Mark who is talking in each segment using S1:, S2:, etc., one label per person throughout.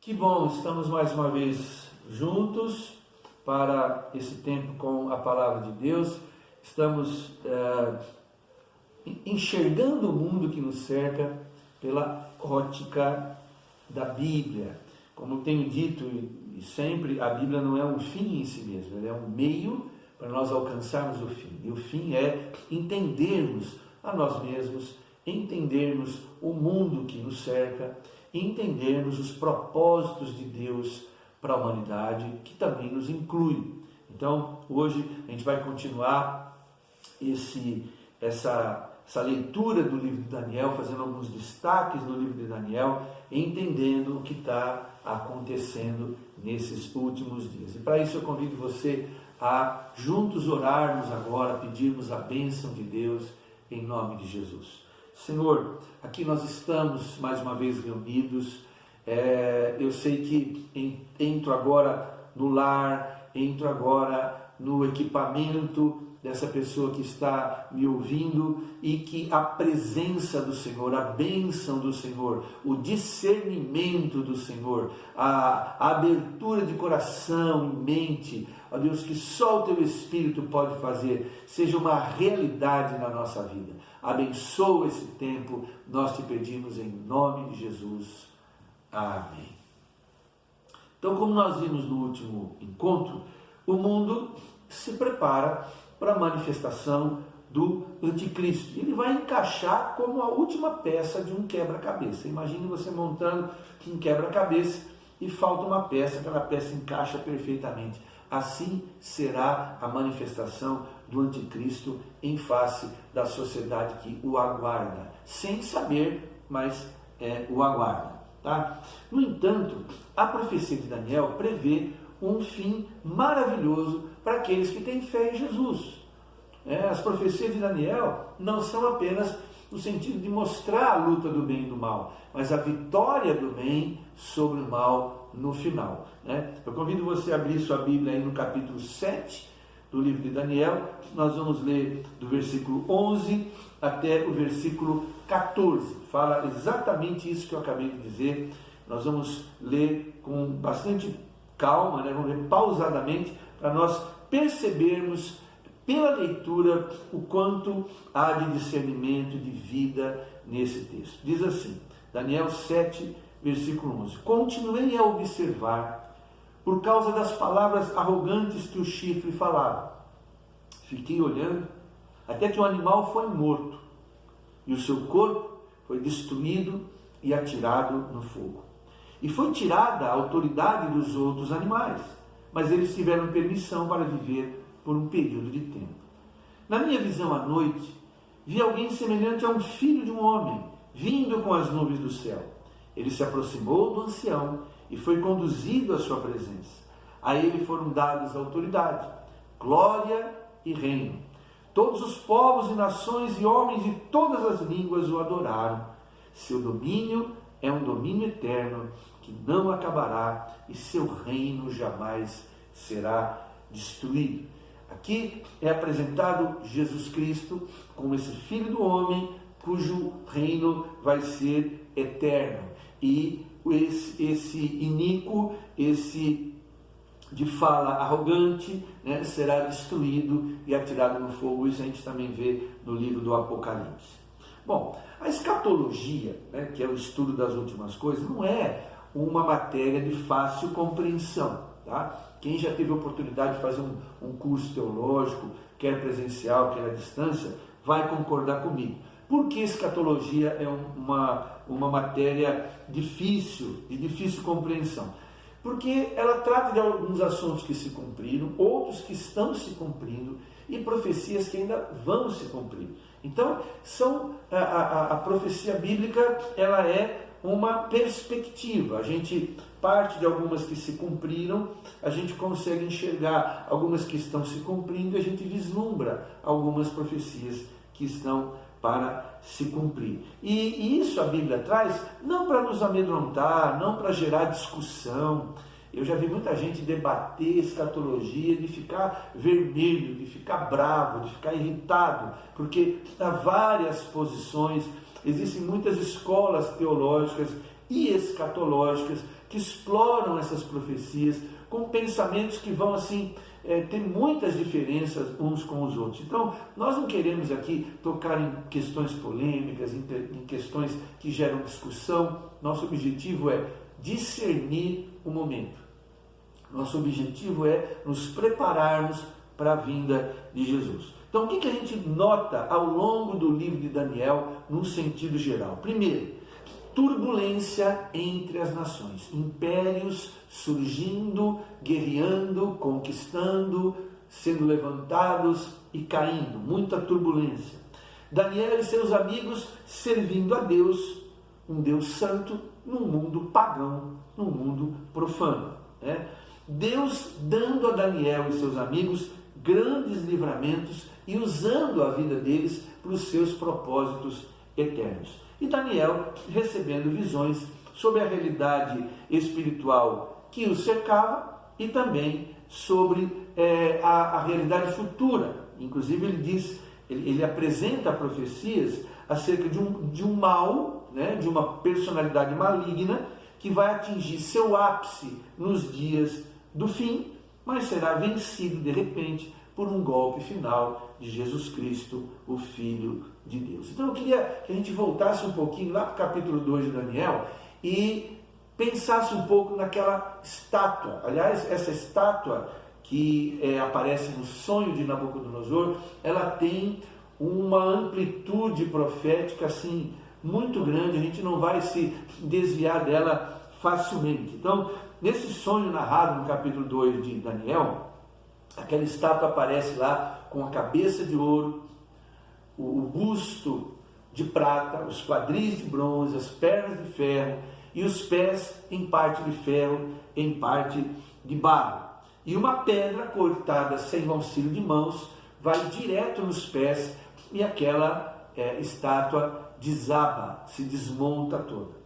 S1: Que bom, estamos mais uma vez juntos para esse tempo com a Palavra de Deus. Estamos enxergando o mundo que nos cerca pela ótica da Bíblia. Como tenho dito e sempre, a Bíblia não é um fim em si mesmo, ela é um meio para nós alcançarmos o fim. E o fim é entendermos a nós mesmos, entendermos o mundo que nos cerca, entendermos os propósitos de Deus para a humanidade, que também nos inclui. Então, hoje a gente vai continuar essa leitura do livro de Daniel, fazendo alguns destaques no livro de Daniel, entendendo o que está acontecendo nesses últimos dias. E para isso eu convido você a juntos orarmos agora, pedirmos a bênção de Deus em nome de Jesus. Senhor, aqui nós estamos mais uma vez reunidos. Eu sei que entro agora no lar, entro agora no equipamento dessa pessoa que está me ouvindo e que a presença do Senhor, a bênção do Senhor, o discernimento do Senhor, a abertura de coração e mente, ó Deus, que só o Teu Espírito pode fazer, seja uma realidade na nossa vida. Abençoa esse tempo, nós te pedimos em nome de Jesus. Amém. Então, como nós vimos no último encontro, o mundo se prepara para a manifestação do anticristo. Ele vai encaixar como a última peça de um quebra-cabeça. Imagine você montando um quebra-cabeça e falta uma peça, aquela peça encaixa perfeitamente. Assim será a manifestação do anticristo em face da sociedade que o aguarda, sem saber, mas o aguarda. Tá? No entanto, a profecia de Daniel prevê um fim maravilhoso para aqueles que têm fé em Jesus. As profecias de Daniel não são apenas no sentido de mostrar a luta do bem e do mal, mas a vitória do bem sobre o mal no final. Eu convido você a abrir sua Bíblia aí no capítulo 7 do livro de Daniel. Nós vamos ler do versículo 11 até o versículo 14. Fala exatamente isso que eu acabei de dizer. Nós vamos ler com bastante calma, vamos ler pausadamente, para nós percebermos pela leitura o quanto há de discernimento de vida nesse texto. Diz assim, Daniel 7, versículo 11: Continuei a observar por causa das palavras arrogantes que o chifre falava. Fiquei olhando até que o animal foi morto e o seu corpo foi destruído e atirado no fogo. E foi tirada a autoridade dos outros animais, mas eles tiveram permissão para viver por um período de tempo. Na minha visão à noite, vi alguém semelhante a um filho de um homem, vindo com as nuvens do céu. Ele se aproximou do ancião e foi conduzido à sua presença. A ele foram dados autoridade, glória e reino. Todos os povos e nações e homens de todas as línguas o adoraram. Seu domínio é um domínio eterno que não acabará e seu reino jamais será destruído. Aqui é apresentado Jesus Cristo como esse Filho do Homem, cujo reino vai ser eterno. E esse iníquo, esse de fala arrogante, será destruído e atirado no fogo. Isso a gente também vê no livro do Apocalipse. Bom, a escatologia, que é o estudo das últimas coisas, não é uma matéria de fácil compreensão. Tá? Quem já teve a oportunidade de fazer um curso teológico, quer presencial, quer à distância, vai concordar comigo. Por que escatologia é uma matéria difícil, de difícil compreensão? Porque ela trata de alguns assuntos que se cumpriram, outros que estão se cumprindo e profecias que ainda vão se cumprir. Então, a profecia bíblica, ela é uma perspectiva. A gente parte de algumas que se cumpriram, a gente consegue enxergar algumas que estão se cumprindo e a gente vislumbra algumas profecias que estão para se cumprir. E isso a Bíblia traz não para nos amedrontar, não para gerar discussão. Eu já vi muita gente debater escatologia, de ficar vermelho, de ficar bravo, de ficar irritado, porque há várias posições, existem muitas escolas teológicas e escatológicas que exploram essas profecias com pensamentos que vão assim ter muitas diferenças uns com os outros. Então, nós não queremos aqui tocar em questões polêmicas, em questões que geram discussão. Nosso objetivo é discernir o momento. Nosso objetivo é nos prepararmos para a vinda de Jesus. Então, o que a gente nota ao longo do livro de Daniel, num sentido geral? Primeiro, turbulência entre as nações, impérios surgindo, guerreando, conquistando, sendo levantados e caindo, muita turbulência. Daniel e seus amigos servindo a Deus, um Deus santo, num mundo pagão, num mundo profano, né? Deus dando a Daniel e seus amigos grandes livramentos e usando a vida deles para os seus propósitos eternos. E Daniel recebendo visões sobre a realidade espiritual que o cercava e também sobre a realidade futura. Inclusive ele apresenta profecias acerca de um mal, né, de uma personalidade maligna que vai atingir seu ápice nos dias do fim, mas será vencido de repente por um golpe final de Jesus Cristo, o Filho de Deus. Então eu queria que a gente voltasse um pouquinho lá para o capítulo 2 de Daniel e pensasse um pouco naquela estátua. Aliás, essa estátua que aparece no sonho de Nabucodonosor, ela tem uma amplitude profética assim muito grande, a gente não vai se desviar dela facilmente. Então, nesse sonho narrado no capítulo 2 de Daniel, aquela estátua aparece lá com a cabeça de ouro, o busto de prata, os quadris de bronze, as pernas de ferro e os pés em parte de ferro, em parte de barro. E uma pedra cortada sem auxílio de mãos vai direto nos pés e aquela estátua desaba, se desmonta toda.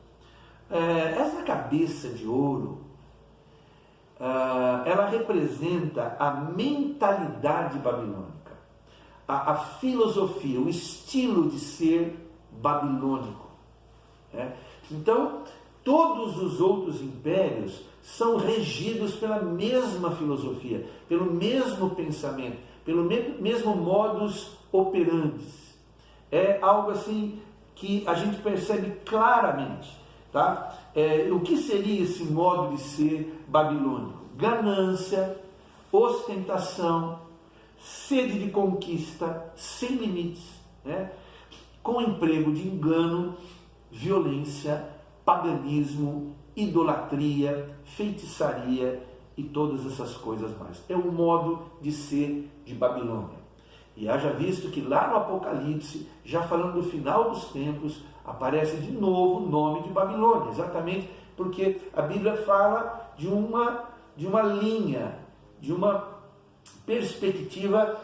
S1: Essa cabeça de ouro, ela representa a mentalidade babilônica, a filosofia, o estilo de ser babilônico. Então, todos os outros impérios são regidos pela mesma filosofia, pelo mesmo pensamento, pelo mesmo modus operandi. É algo assim que a gente percebe claramente. Tá? O que seria esse modo de ser babilônico? Ganância, ostentação, sede de conquista, sem limites, né? Com emprego de engano, violência, paganismo, idolatria, feitiçaria e todas essas coisas mais. É o modo de ser de Babilônia. E haja visto que lá no Apocalipse, já falando do final dos tempos, aparece de novo o nome de Babilônia, exatamente porque a Bíblia fala de uma linha, de uma perspectiva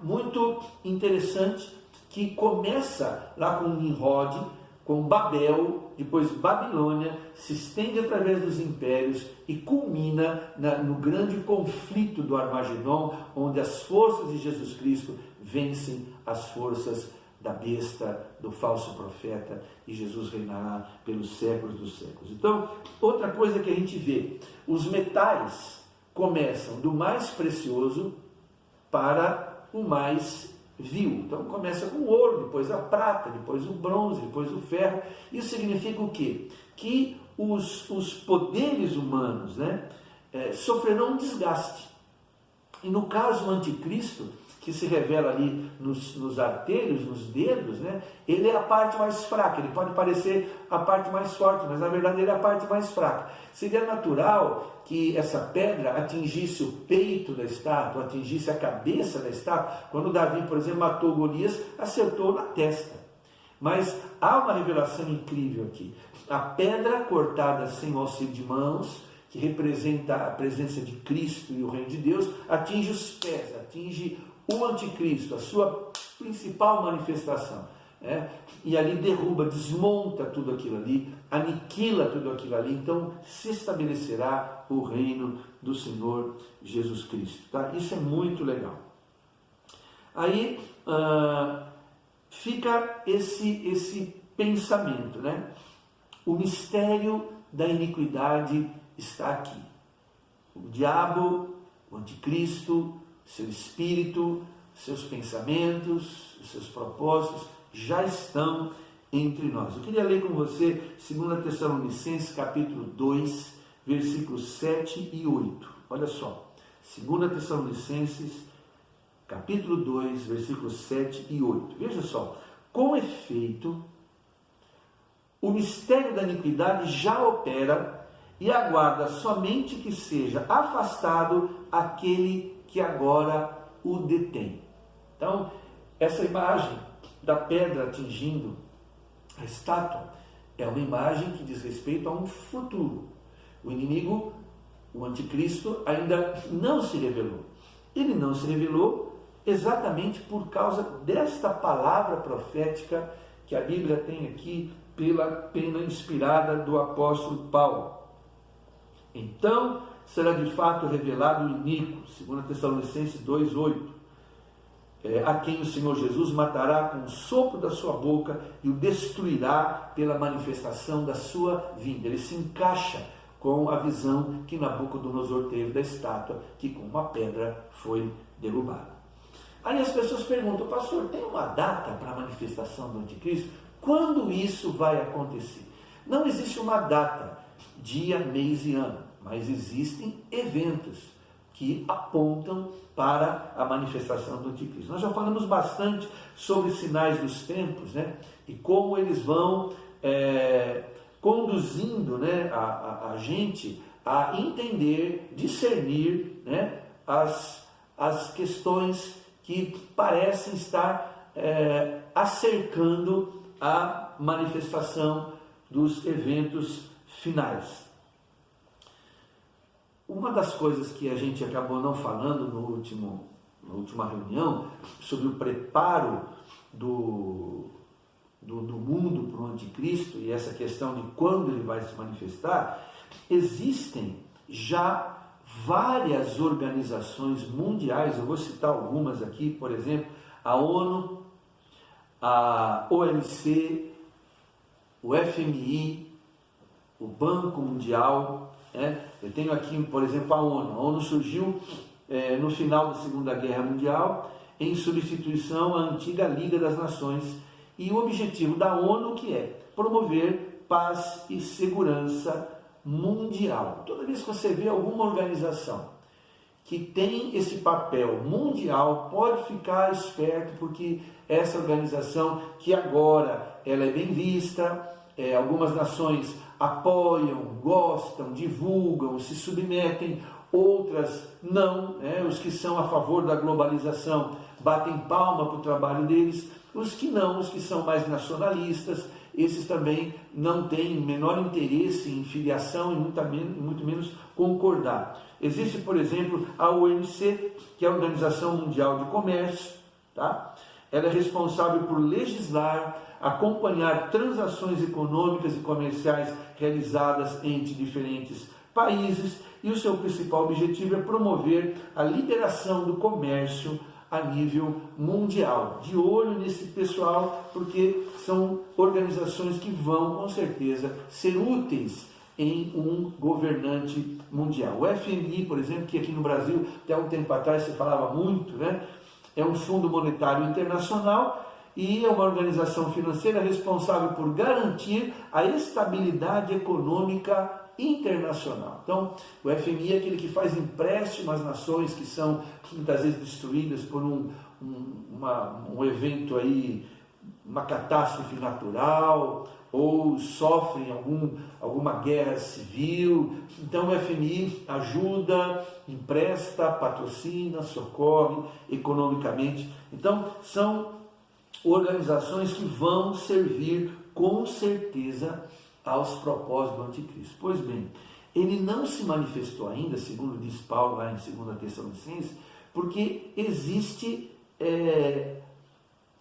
S1: muito interessante que começa lá com Nimrod, com Babel, depois Babilônia, se estende através dos impérios e culmina no grande conflito do Armagedon, onde as forças de Jesus Cristo vencem as forças da besta, do falso profeta, e Jesus reinará pelos séculos dos séculos. Então, outra coisa que a gente vê, os metais começam do mais precioso para o mais vil. Então começa com o ouro, depois a prata, depois o bronze, depois o ferro. Isso significa o quê? Que os poderes humanos, né, sofrerão um desgaste. E no caso do anticristo, que se revela ali nos artelhos, nos dedos, né, ele é a parte mais fraca. Ele pode parecer a parte mais forte, mas na verdade ele é a parte mais fraca. Seria natural que essa pedra atingisse o peito da estátua, atingisse a cabeça da estátua. Quando Davi, por exemplo, matou Golias, acertou na testa. Mas há uma revelação incrível aqui. A pedra cortada sem o auxílio de mãos, que representa a presença de Cristo e o reino de Deus, atinge os pés, atinge o anticristo, a sua principal manifestação. E ali derruba, desmonta tudo aquilo ali, aniquila tudo aquilo ali. Então se estabelecerá o reino do Senhor Jesus Cristo. Tá? Isso é muito legal. Aí fica esse pensamento, né? O mistério da iniquidade está aqui. O diabo, o anticristo, seu espírito, seus pensamentos, os seus propósitos já estão entre nós. Eu queria ler com você 2 Tessalonicenses capítulo 2, versículos 7 e 8. Olha só, 2 Tessalonicenses capítulo 2, versículos 7 e 8. Veja só, com efeito, o mistério da iniquidade já opera e aguarda somente que seja afastado aquele que agora o detém. Então, essa imagem da pedra atingindo a estátua é uma imagem que diz respeito a um futuro. O inimigo, o anticristo, ainda não se revelou. Ele não se revelou exatamente por causa desta palavra profética que a Bíblia tem aqui pela pena inspirada do apóstolo Paulo. Então será de fato revelado o iníquo, 2 Tessalonicenses 2,8, a quem o Senhor Jesus matará com o sopro da sua boca e o destruirá pela manifestação da sua vinda. Ele se encaixa com a visão que Nabucodonosor teve da estátua, que com uma pedra foi derrubada. Aí as pessoas perguntam, pastor, tem uma data para a manifestação do anticristo? Quando isso vai acontecer? Não existe uma data, dia, mês e ano, mas existem eventos que apontam para a manifestação do anticristo. Nós já falamos bastante sobre os sinais dos tempos, né? E como eles vão conduzindo, né, a gente a entender, discernir, né, as questões que parecem estar acercando a manifestação dos eventos finais. Uma das coisas que a gente acabou não falando na última reunião, sobre o preparo do mundo para o anticristo e essa questão de quando ele vai se manifestar, existem já várias organizações mundiais, eu vou citar algumas aqui, por exemplo, a ONU, a OMC, o FMI, o Banco Mundial, eu tenho aqui, por exemplo, a ONU surgiu no final da Segunda Guerra Mundial, em substituição à antiga Liga das Nações, e o objetivo da ONU que é promover paz e segurança mundial. Toda vez que você vê alguma organização que tem esse papel mundial, pode ficar esperto, porque essa organização que agora ela é bem vista, algumas nações apoiam, gostam, divulgam, se submetem, outras não, os que são a favor da globalização batem palma para o trabalho deles, os que não, os que são mais nacionalistas, esses também não têm menor interesse em filiação e muito menos concordar. Existe, por exemplo, a OMC, que é a Organização Mundial de Comércio, tá? Ela é responsável por legislar, acompanhar transações econômicas e comerciais realizadas entre diferentes países, e o seu principal objetivo é promover a liberação do comércio a nível mundial. De olho nesse pessoal, porque são organizações que vão, com certeza, ser úteis em um governante mundial. O FMI, por exemplo, que aqui no Brasil, até um tempo atrás se falava muito, né? É um Fundo Monetário Internacional e é uma organização financeira responsável por garantir a estabilidade econômica internacional. Então, o FMI é aquele que faz empréstimo às nações que são muitas vezes destruídas por um evento aí, uma catástrofe natural, ou sofrem alguma guerra civil. Então o FMI ajuda, empresta, patrocina, socorre economicamente. Então são organizações que vão servir com certeza aos propósitos do anticristo. Pois bem, ele não se manifestou ainda, segundo diz Paulo lá em 2 Tessalonicenses, porque existe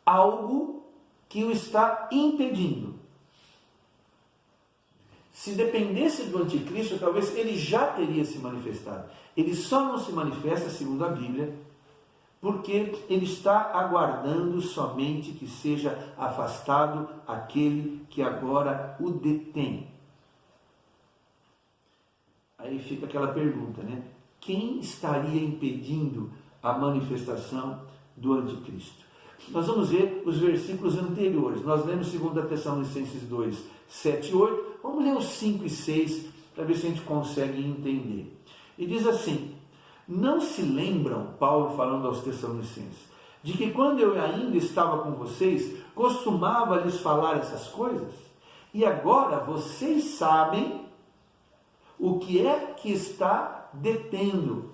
S1: algo que o está impedindo. Se dependesse do anticristo, talvez ele já teria se manifestado. Ele só não se manifesta, segundo a Bíblia, porque ele está aguardando somente que seja afastado aquele que agora o detém. Aí fica aquela pergunta, né? Quem estaria impedindo a manifestação do anticristo? Nós vamos ver os versículos anteriores. Nós lemos 2 Tessalonicenses 2, 7 e 8. Vamos ler os 5 e 6 para ver se a gente consegue entender. E diz assim: não se lembram, Paulo falando aos Tessalonicenses, de que quando eu ainda estava com vocês, costumava lhes falar essas coisas? E agora vocês sabem o que é que está detendo,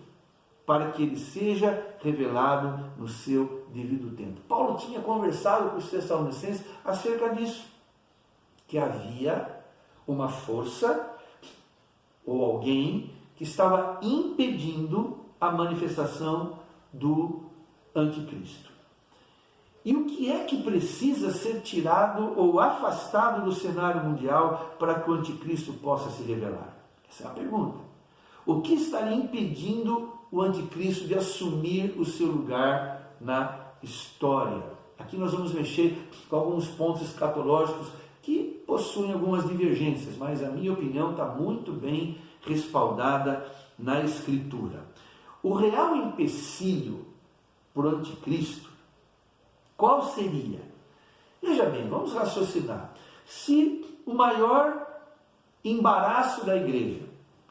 S1: para que ele seja revelado no seu devido tempo. Paulo tinha conversado com os Tessalonicenses acerca disso, que havia uma força ou alguém que estava impedindo a manifestação do anticristo. E o que é que precisa ser tirado ou afastado do cenário mundial para que o anticristo possa se revelar? Essa é a pergunta. O que estaria impedindo o anticristo de assumir o seu lugar na história? Aqui nós vamos mexer com alguns pontos escatológicos que possuem algumas divergências, mas a minha opinião está muito bem respaldada na Escritura. O real empecilho para o anticristo, qual seria? Veja bem, vamos raciocinar. Se o maior embaraço da igreja,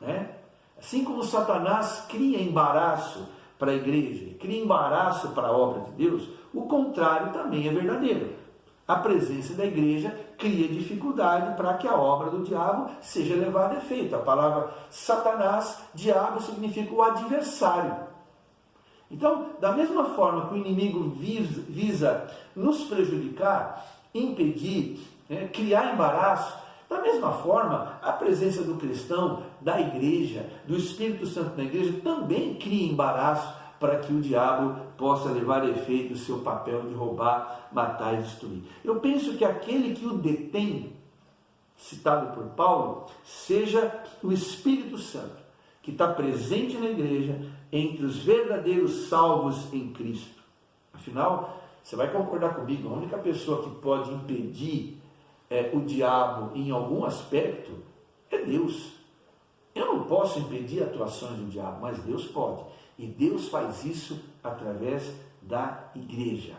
S1: né? Assim como Satanás cria embaraço para a igreja, cria embaraço para a obra de Deus, o contrário também é verdadeiro. A presença da igreja cria dificuldade para que a obra do diabo seja levada a efeito. A palavra Satanás, diabo, significa o adversário. Então, da mesma forma que o inimigo visa nos prejudicar, impedir, criar embaraço, da mesma forma, a presença do cristão, da igreja, do Espírito Santo na igreja, também cria embaraço para que o diabo possa levar a efeito o seu papel de roubar, matar e destruir. Eu penso que aquele que o detém, citado por Paulo, seja o Espírito Santo, que está presente na igreja, entre os verdadeiros salvos em Cristo. Afinal, você vai concordar comigo, a única pessoa que pode impedir o diabo em algum aspecto é Deus. Eu não posso impedir atuações do diabo, mas Deus pode. E Deus faz isso através da igreja.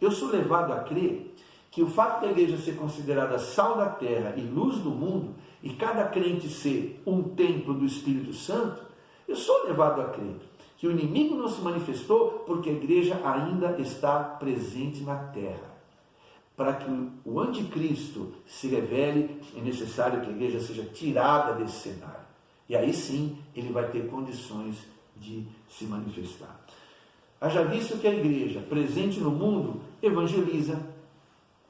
S1: Eu sou levado a crer que o fato da igreja ser considerada sal da terra e luz do mundo, e cada crente ser um templo do Espírito Santo, eu sou levado a crer que o inimigo não se manifestou porque a igreja ainda está presente na terra. Para que o anticristo se revele, é necessário que a igreja seja tirada desse cenário. E aí sim, ele vai ter condições de se manifestar. Haja visto que a igreja, presente no mundo, evangeliza,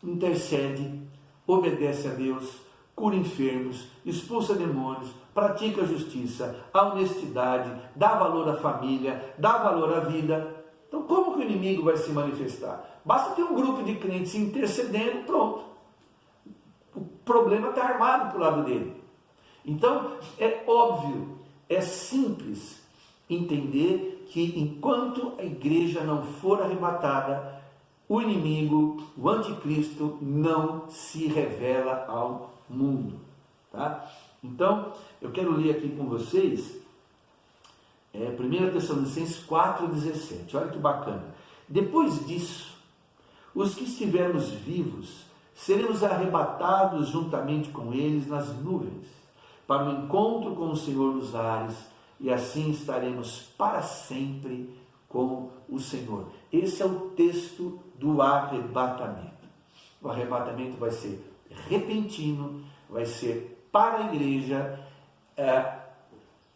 S1: intercede, obedece a Deus, cura enfermos, expulsa demônios, pratica a justiça, a honestidade, dá valor à família, dá valor à vida. Então, como que o inimigo vai se manifestar? Basta ter um grupo de crentes intercedendo, pronto. O problema está armado para o lado dele. Então, é óbvio, é simples entender que enquanto a igreja não for arrebatada, o inimigo, o anticristo, não se revela ao mundo. Tá? Então, eu quero ler aqui com vocês 1 Tessalonicenses 4,17. Olha que bacana. Depois disso, os que estivermos vivos, seremos arrebatados juntamente com eles nas nuvens, para o encontro com o Senhor nos ares, e assim estaremos para sempre com o Senhor. Esse é o texto do arrebatamento. O arrebatamento vai ser repentino, vai ser para a igreja.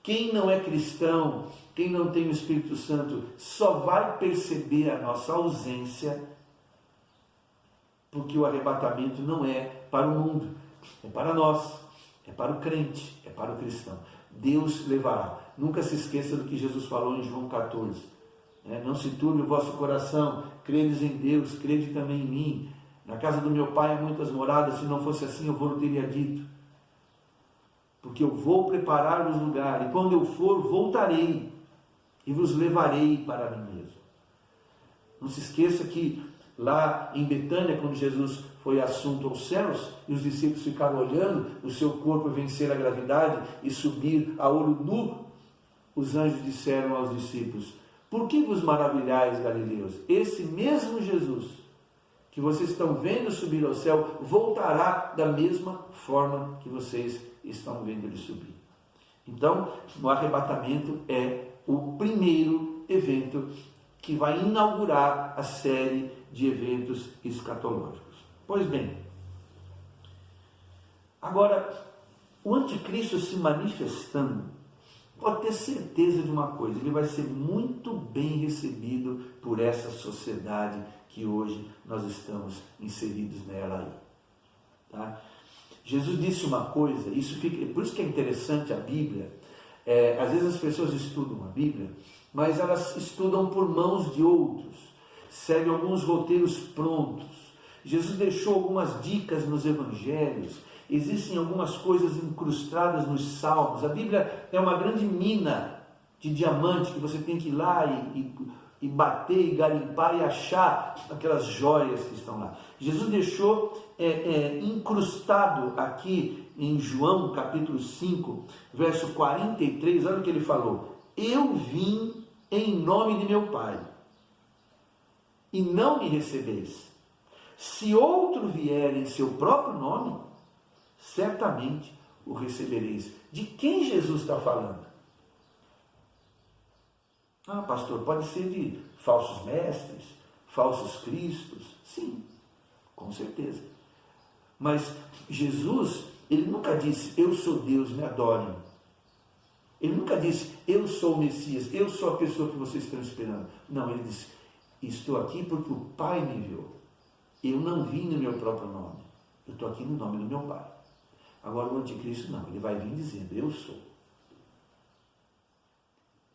S1: Quem não é cristão, quem não tem o Espírito Santo, só vai perceber a nossa ausência, porque o arrebatamento não é para o mundo, é para nós, é para o crente, é para o cristão. Deus levará. Nunca se esqueça do que Jesus falou em João 14. Não se turbe o vosso coração, credes em Deus, crede também em mim. Na casa do meu pai há muitas moradas, se não fosse assim eu vou teria dito. Porque eu vou preparar-vos lugar, e quando eu for, voltarei, e vos levarei para mim mesmo. Não se esqueça que lá em Betânia, quando Jesus foi assunto aos céus e os discípulos ficaram olhando o seu corpo vencer a gravidade e subir a olho nu, os anjos disseram aos discípulos: por que vos maravilhais, galileus? Esse mesmo Jesus que vocês estão vendo subir ao céu voltará da mesma forma que vocês estão vendo ele subir. Então, o arrebatamento é o primeiro evento que vai inaugurar a série de eventos escatológicos. Pois bem, agora, o anticristo se manifestando, pode ter certeza de uma coisa: ele vai ser muito bem recebido por essa sociedade que hoje nós estamos inseridos nela aí. Tá? Jesus disse uma coisa, por isso que é interessante a Bíblia. Às vezes as pessoas estudam a Bíblia, mas elas estudam por mãos de outros, seguem alguns roteiros prontos. Jesus deixou algumas dicas nos evangelhos, existem algumas coisas incrustadas nos salmos. A Bíblia é uma grande mina de diamante que você tem que ir lá e bater e garimpar e achar aquelas joias que estão lá. Jesus deixou incrustado aqui em João capítulo 5, verso 43, olha o que ele falou: eu vim em nome de meu Pai, e não me recebeis. Se outro vier em seu próprio nome, certamente o recebereis. De quem Jesus está falando? Ah, pastor, pode ser de falsos mestres, falsos cristos. Sim, com certeza. Mas Jesus, ele nunca disse: eu sou Deus, me adorem. Ele nunca disse: eu sou o Messias, eu sou a pessoa que vocês estão esperando. Não, ele disse: estou aqui porque o Pai me enviou. Eu não vim no meu próprio nome, eu estou aqui no nome do meu Pai. Agora o anticristo não, ele vai vir dizendo: eu sou.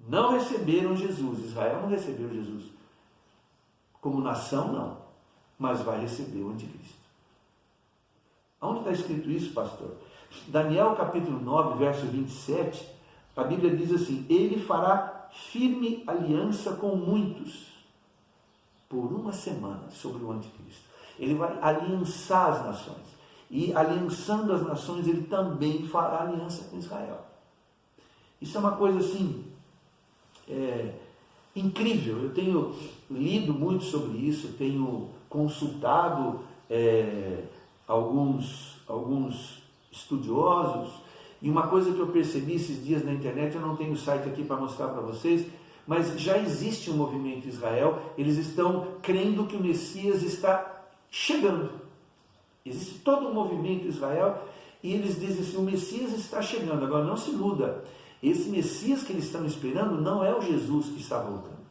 S1: Não receberam Jesus, Israel não recebeu Jesus. Como nação, não, mas vai receber o anticristo. Onde está escrito isso, pastor? Daniel capítulo 9, verso 27, a Bíblia diz assim: ele fará firme aliança com muitos por uma semana sobre o anticristo. Ele vai aliançar as nações. E aliançando as nações, ele também fará aliança com Israel. Isso é uma coisa assim, incrível. Eu tenho lido muito sobre isso, tenho consultado alguns estudiosos, e uma coisa que eu percebi esses dias na internet, eu não tenho o site aqui para mostrar para vocês, mas já existe um movimento em Israel, eles estão crendo que o Messias está chegando. Existe todo um movimento em Israel, e eles dizem assim: o Messias está chegando. Agora não se iluda, esse Messias que eles estão esperando não é o Jesus que está voltando.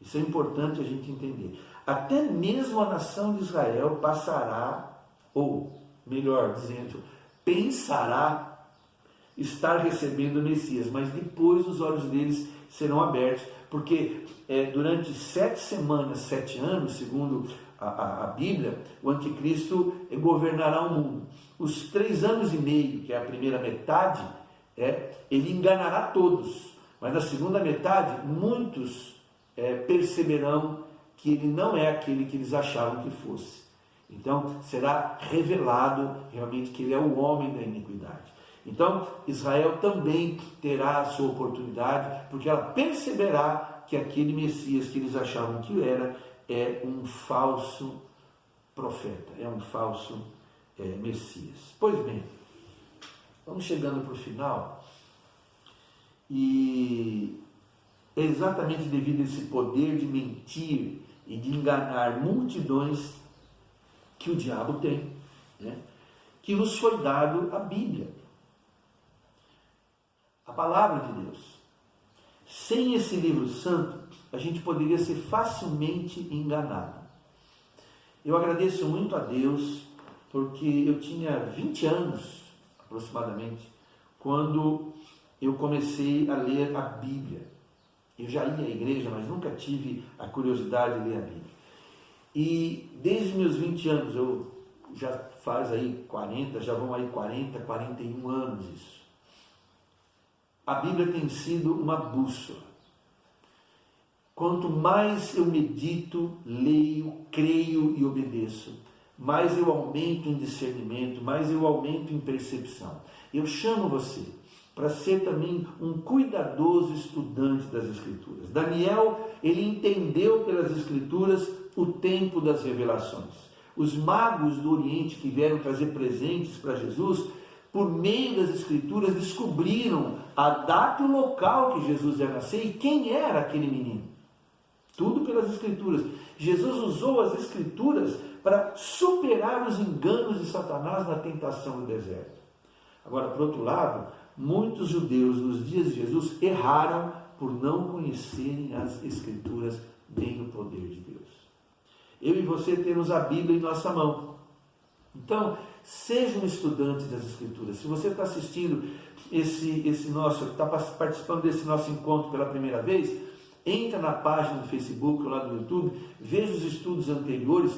S1: Isso é importante a gente entender. Até mesmo a nação de Israel passará, ou melhor dizendo, pensará estar recebendo o Messias, mas depois os olhos deles serão abertos, porque durante 7 semanas, 7 anos, segundo a Bíblia, o anticristo governará o mundo. Os 3 anos e meio, que é a primeira metade, ele enganará todos, mas na segunda metade, muitos perceberão que ele não é aquele que eles achavam que fosse. Então, será revelado realmente que ele é o homem da iniquidade. Então, Israel também terá a sua oportunidade, porque ela perceberá que aquele Messias que eles achavam que era, é um falso profeta, é um falso Messias. Pois bem, vamos chegando para o final, e é exatamente devido a esse poder de mentir e de enganar multidões que o diabo tem, que nos foi dado a Bíblia, a palavra de Deus. Sem esse livro santo, a gente poderia ser facilmente enganado. Eu agradeço muito a Deus, porque eu tinha 20 anos, aproximadamente, quando eu comecei a ler a Bíblia. Eu já ia à igreja, mas nunca tive a curiosidade de ler a Bíblia. E desde meus 20 anos, eu já faz aí 40, já vão aí 40, 41 anos isso. A Bíblia tem sido uma bússola. Quanto mais eu medito, leio, creio e obedeço, mais eu aumento em discernimento, mais eu aumento em percepção. Eu chamo você para ser também um cuidadoso estudante das Escrituras. Daniel, ele entendeu pelas Escrituras o tempo das revelações. Os magos do Oriente que vieram trazer presentes para Jesus, por meio das Escrituras, descobriram a data e o local que Jesus ia nascer e quem era aquele menino. Tudo pelas Escrituras. Jesus usou as Escrituras para superar os enganos de Satanás na tentação do deserto. Agora, por outro lado, muitos judeus nos dias de Jesus erraram por não conhecerem as Escrituras nem o poder de Deus. Eu e você temos a Bíblia em nossa mão. Então, seja um estudante das Escrituras. Se você está assistindo está participando desse nosso encontro pela primeira vez, entra na página do Facebook ou lá do YouTube, veja os estudos anteriores,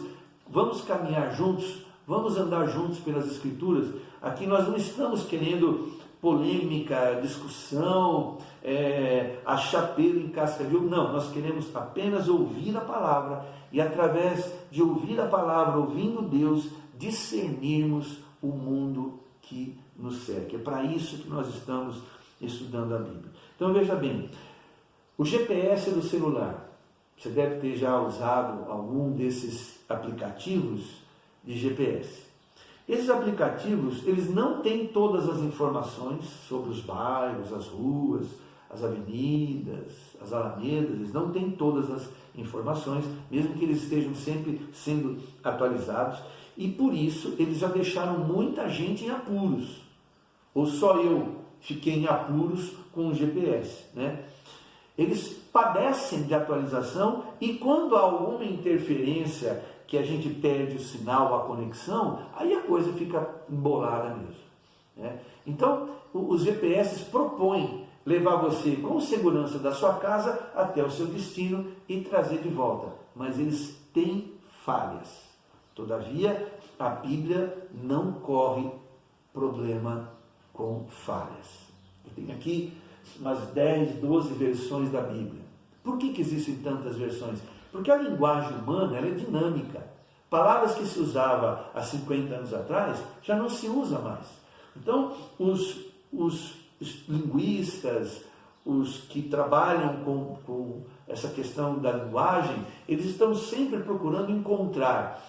S1: vamos caminhar juntos, vamos andar juntos pelas Escrituras. Aqui nós não estamos querendo polêmica, discussão, achar pelo em casca de ovo. Não, nós queremos apenas ouvir a palavra e através de ouvir a palavra, ouvindo Deus, discernirmos o mundo que nos cerca. É para isso que nós estamos estudando a Bíblia. Então veja bem, o GPS do celular, você deve ter já usado algum desses aplicativos de GPS. Esses aplicativos, eles não têm todas as informações sobre os bairros, as ruas, as avenidas, as alamedas, eles não têm todas as informações, mesmo que eles estejam sempre sendo atualizados, e por isso eles já deixaram muita gente em apuros. Ou só eu fiquei em apuros com o GPS, né? Eles padecem de atualização e quando há alguma interferência que a gente perde o sinal, a conexão, aí a coisa fica embolada mesmo, né? Então, os GPS propõem levar você com segurança da sua casa até o seu destino e trazer de volta, mas eles têm falhas. Todavia, a Bíblia não corre problema com falhas. Eu tenho aqui umas 10, 12 versões da Bíblia. Por que existem tantas versões? Porque a linguagem humana ela é dinâmica. Palavras que se usava há 50 anos atrás já não se usa mais. Então, os linguistas, os que trabalham com essa questão da linguagem, eles estão sempre procurando encontrar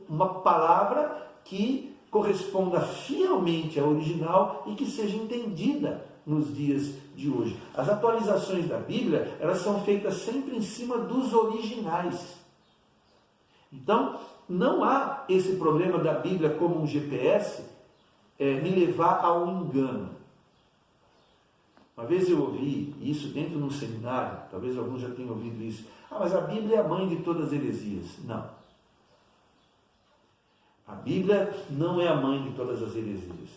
S1: uma palavra que corresponda fielmente ao original e que seja entendida nos dias de hoje. As atualizações da Bíblia, elas são feitas sempre em cima dos originais. Então, não há esse problema da Bíblia como um GPS me levar ao engano. Uma vez eu ouvi isso dentro de um seminário, talvez alguns já tenham ouvido isso. Mas a Bíblia é a mãe de todas as heresias. Não. A Bíblia não é a mãe de todas as heresias.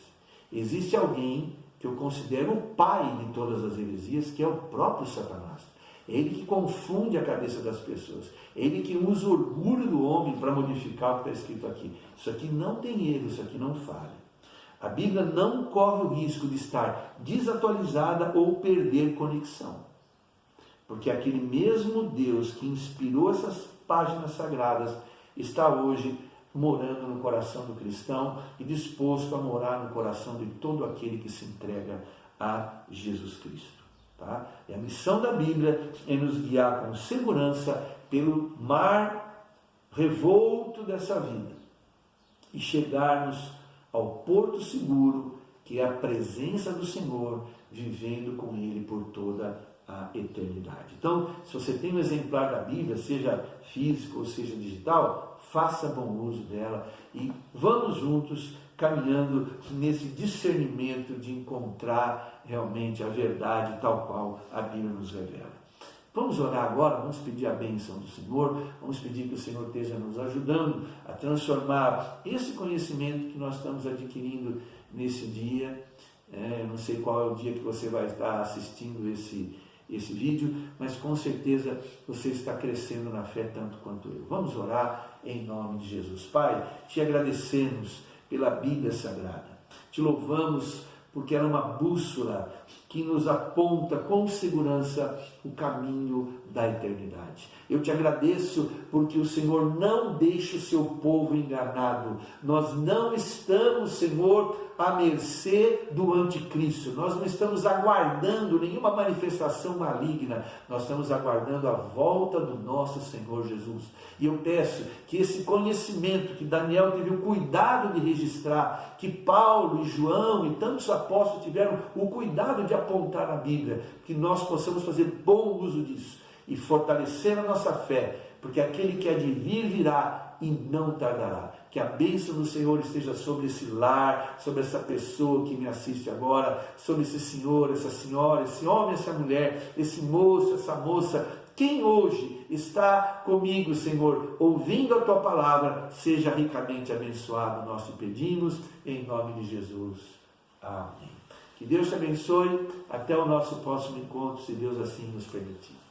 S1: Existe alguém que eu considero o pai de todas as heresias, que é o próprio Satanás. É ele que confunde a cabeça das pessoas. É ele que usa o orgulho do homem para modificar o que está escrito aqui. Isso aqui não tem erro, isso aqui não falha. A Bíblia não corre o risco de estar desatualizada ou perder conexão. Porque aquele mesmo Deus que inspirou essas páginas sagradas está hoje morando no coração do cristão e disposto a morar no coração de todo aquele que se entrega a Jesus Cristo. Tá? E a missão da Bíblia é nos guiar com segurança pelo mar revolto dessa vida e chegarmos ao porto seguro, que é a presença do Senhor, vivendo com Ele por toda a eternidade. Então, se você tem um exemplar da Bíblia, seja físico ou seja digital, faça bom uso dela e vamos juntos caminhando nesse discernimento de encontrar realmente a verdade tal qual a Bíblia nos revela. Vamos orar agora, vamos pedir a bênção do Senhor, vamos pedir que o Senhor esteja nos ajudando a transformar esse conhecimento que nós estamos adquirindo nesse dia. Eu não sei qual é o dia que você vai estar assistindo esse vídeo, mas com certeza você está crescendo na fé tanto quanto eu. Vamos orar em nome de Jesus. Pai, te agradecemos pela Bíblia Sagrada. Te louvamos porque ela é uma bússola que nos aponta com segurança o caminho da eternidade. Eu te agradeço porque o Senhor não deixa o seu povo enganado. Nós não estamos, Senhor, à mercê do anticristo. Nós não estamos aguardando nenhuma manifestação maligna. Nós estamos aguardando a volta do nosso Senhor Jesus. E eu peço que esse conhecimento que Daniel teve o cuidado de registrar, que Paulo e João e tantos apóstolos tiveram o cuidado de apontar na Bíblia, que nós possamos fazer bom uso disso e fortalecer a nossa fé, porque aquele que há de vir virá e não tardará. Que a bênção do Senhor esteja sobre esse lar, sobre essa pessoa que me assiste agora, sobre esse senhor, essa senhora, esse homem, essa mulher, esse moço, essa moça. Quem hoje está comigo, Senhor, ouvindo a Tua palavra, seja ricamente abençoado. Nós te pedimos, em nome de Jesus. Amém. Que Deus te abençoe. Até o nosso próximo encontro, se Deus assim nos permitir.